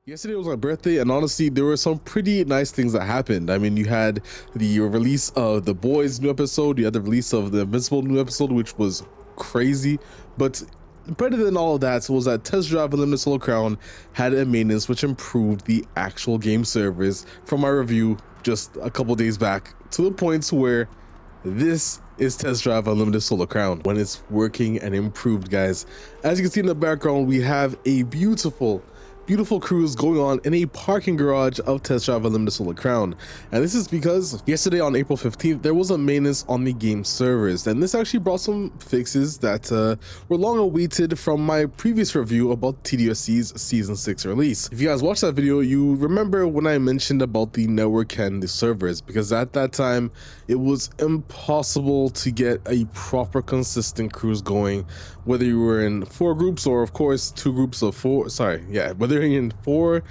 Yesterday was my birthday, and honestly, there were some pretty nice things that happened. I mean, you had the release of The Boys new episode, you had the release of the Invincible new episode, which was crazy. But better than all of that was that Test Drive Unlimited Solo Crown had a maintenance which improved the actual game servers from my review just a couple days back to the points where this is Test Drive Unlimited Solo Crown when it's working and improved, guys. As you can see in the background, we have a beautiful cruise going on in a parking garage of Test Drive Unlimited Solar Crown. And this is because yesterday on April 15th, there was a maintenance on the game servers. And this actually brought some fixes that were long awaited from my previous review about TDSC's Season 6 release. If you guys watched that video, you remember when I mentioned about the network and the servers, because at that time, it was impossible to get a proper consistent cruise going, whether you were in 4 groups or of course 2 groups of 4, whether you're in 4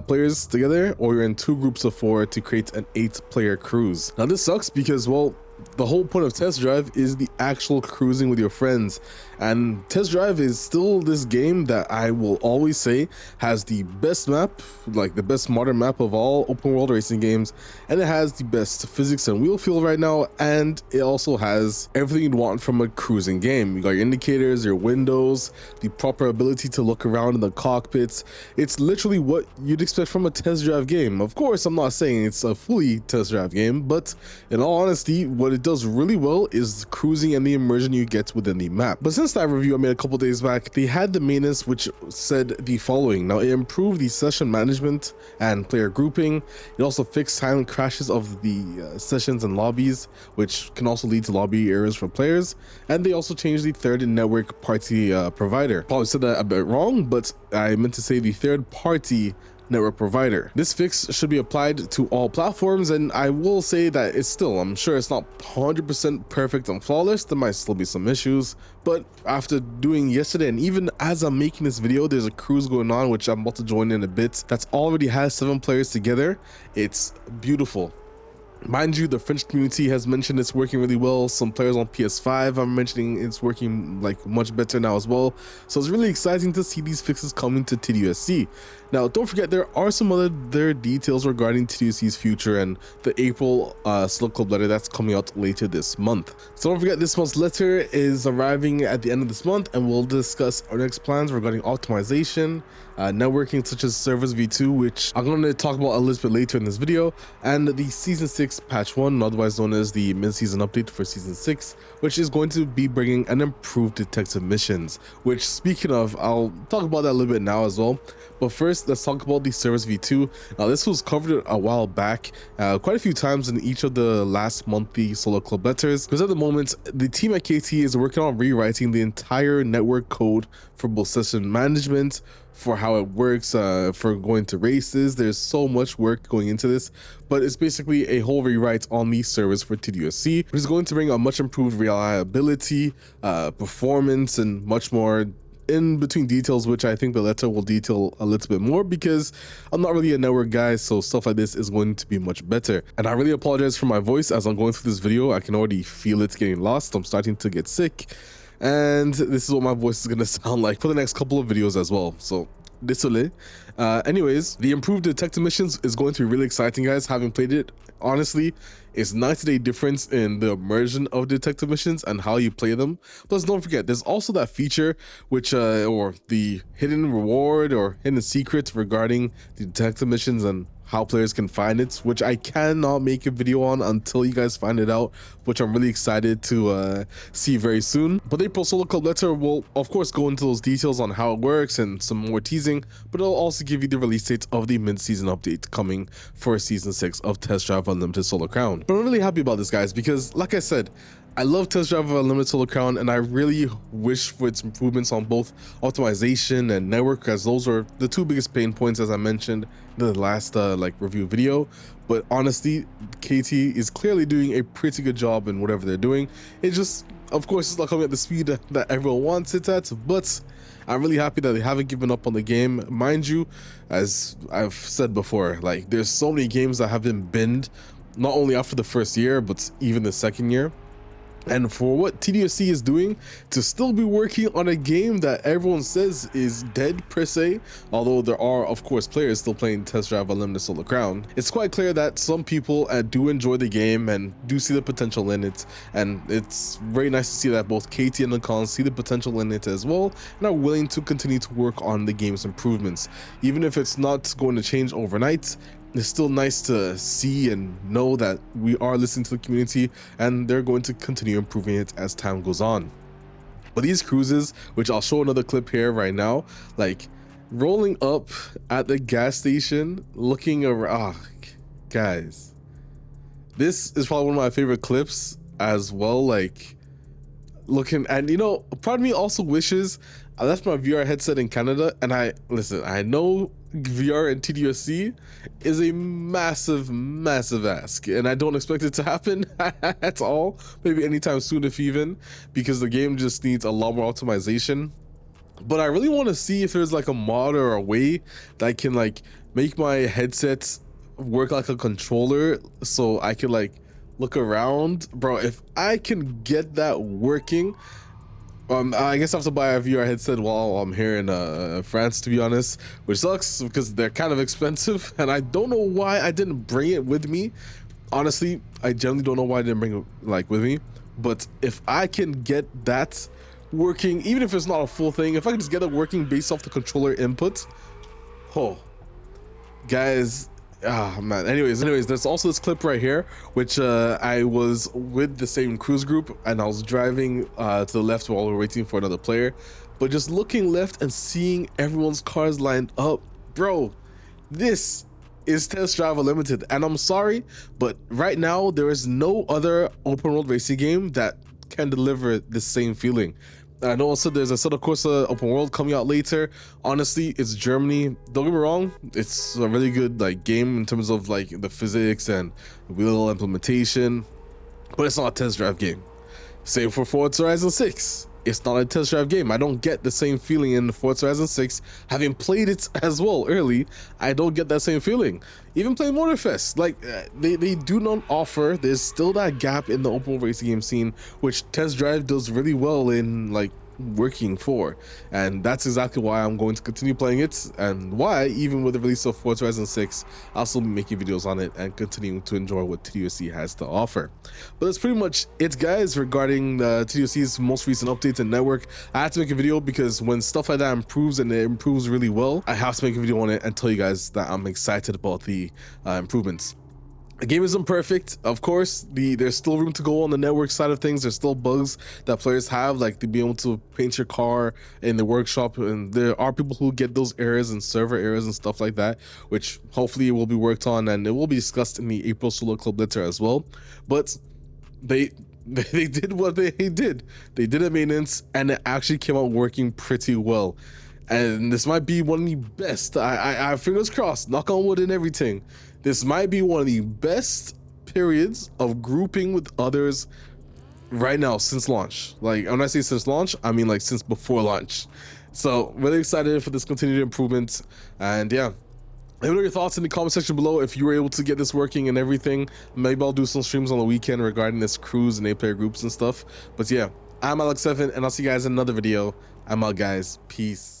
players together or you're in 2 groups of 4 to create an 8-player cruise. Now this sucks because, well, the whole point of Test Drive is the actual cruising with your friends, and Test Drive is still this game that I will always say has the best map, like the best modern map of all open world racing games, and it has the best physics and wheel feel right now, and it also has everything you'd want from a cruising game. You got your indicators, your windows, the proper ability to look around in the cockpits. It's literally what you'd expect from a Test Drive game. Of course, I'm not saying it's a fully Test Drive game, but in all honesty, what it does really well is the cruising and the immersion you get within the map. But since that review I made a couple days back, they had the maintenance which said the following. Now, it improved the session management and player grouping. It also fixed silent crashes of the sessions and lobbies, which can also lead to lobby errors for players. And they also changed the third network party provider. Probably said that a bit wrong, but I meant to say the third party network provider. This fix should be applied to all platforms, and I will say that it's still, I'm sure it's not 100% perfect and flawless. There might still be some issues, but after doing yesterday, and even as I'm making this video, there's a cruise going on which I'm about to join in a bit that's already has 7 players together. It's beautiful. Mind you, the French community has mentioned it's working really well. Some players on PS5 are mentioning it's working like much better now as well. So it's really exciting to see these fixes coming to TDSC. Now, don't forget, there are some other details regarding TDSC's future and the April Slug Club letter that's coming out later this month. So don't forget, this month's letter is arriving at the end of this month, and we'll discuss our next plans regarding optimization, networking such as Servers V2, which I'm going to talk about a little bit later in this video, and the Season 6 Patch 1, otherwise known as the mid-season update for Season 6, which is going to be bringing an improved detective missions, which, speaking of, I'll talk about that a little bit now as well. But first, let's talk about the Servers V2. Now, this was covered a while back, quite a few times in each of the last monthly Solo Club letters, because at the moment, the team at KT is working on rewriting the entire network code for both session management, for how it works, for going to races. There's so much work going into this, but it's basically a whole rewrite on the servers for TDSC, which is going to bring a much improved reliability, performance, and much more in between details, which I think the letter will detail a little bit more, because I'm not really a network guy, so stuff like this is going to be much better. And I really apologize for my voice as I'm going through this video. I can already feel it getting lost. I'm starting to get sick, and this is what my voice is going to sound like for the next couple of videos as well. So désolé. Anyways, the improved detective missions is going to be really exciting, guys. Having played it, honestly, it's night and day difference in the immersion of detective missions and how you play them. Plus, don't forget, there's also that feature which or the hidden reward or hidden secret regarding the detective missions and how players can find it, which I cannot make a video on until you guys find it out, which I'm really excited to see very soon. But the April Solo Club letter will of course go into those details on how it works and some more teasing, but it'll also give you the release date of the mid-season update coming for Season 6 of Test Drive Unlimited Solo Crown. But I'm really happy about this, guys, because like I said, I love Test Drive Unlimited Solo Crown, and I really wish for its improvements on both optimization and network, as those are the 2 biggest pain points, as I mentioned in the last review video. But honestly, KT is clearly doing a pretty good job in whatever they're doing. It just, of course, it's not coming at the speed that everyone wants it at, but I'm really happy that they haven't given up on the game. Mind you, as I've said before, like, there's so many games that have been binned, not only after the first year, but even the second year. And for what TDSC is doing to still be working on a game that everyone says is dead per se, although there are of course players still playing Test Drive Unlimited Solar Crown, it's quite clear that some people do enjoy the game and do see the potential in it, and it's very nice to see that both Katie and Nakon see the potential in it as well and are willing to continue to work on the game's improvements. Even if it's not going to change overnight, it's still nice to see and know that we are listening to the community and they're going to continue improving it as time goes on. But these cruises, which I'll show another clip here right now, like rolling up at the gas station, looking around, guys, this is probably one of my favorite clips as well. Like looking, and you know, part of me also wishes I left my VR headset in Canada, and I know VR and TDSC is a massive ask, and I don't expect it to happen at all, maybe anytime soon if even, because the game just needs a lot more optimization. But I really want to see if there's like a mod or a way that I can like make my headsets work like a controller so I can like look around. Bro, if I can get that working, I guess I have to buy a VR headset while I'm here in France, to be honest, which sucks because they're kind of expensive, and I don't know why I didn't bring it with me. Honestly, I generally don't know why I didn't bring it like with me. But if I can get that working, even if it's not a full thing, if I can just get it working based off the controller input, oh, guys. Ah, man. Anyways, there's also this clip right here, which I was with the same cruise group and I was driving to the left while we were waiting for another player, but just looking left and seeing everyone's cars lined up, bro, this is Test Drive Unlimited. And I'm sorry, but right now there is no other open world racing game that can deliver the same feeling. I know also there's a Assetto Corsa open world coming out later. Honestly, it's Germany. Don't get me wrong, it's a really good like game in terms of like the physics and wheel implementation, but it's not a test drive game. Same for Forza Horizon 6. It's not a test drive game. I don't get the same feeling in Forza Horizon 6. Having played it as well early, I don't get that same feeling. Even playing Motorfest, like they do not offer. There's still that gap in the open world racing game scene, which Test Drive does really well in like working for, and that's exactly why I'm going to continue playing it, and why even with the release of Forza Horizon 6 I'll still be making videos on it and continuing to enjoy what TDSC has to offer. But that's pretty much it, guys, regarding TDSC's most recent updates and network. I had to make a video because when stuff like that improves, and it improves really well, I have to make a video on it and tell you guys that I'm excited about the improvements. The game isn't perfect, of course. There's still room to go on the network side of things. There's still bugs that players have, like to be able to paint your car in the workshop, and there are people who get those errors and server errors and stuff like that, which hopefully will be worked on, and it will be discussed in the April Solo Club letter as well. But they did what they did. They did a maintenance, and it actually came out working pretty well. And this might be one of the best, I fingers crossed, knock on wood and everything, this might be one of the best periods of grouping with others right now since launch. Like, when I say since launch, I mean like since before launch. So really excited for this continued improvement. And yeah, let me know your thoughts in the comment section below if you were able to get this working and everything. Maybe I'll do some streams on the weekend regarding this cruise and 8-player groups and stuff. But yeah, I'm Alex7, and I'll see you guys in another video. I'm out, guys. Peace.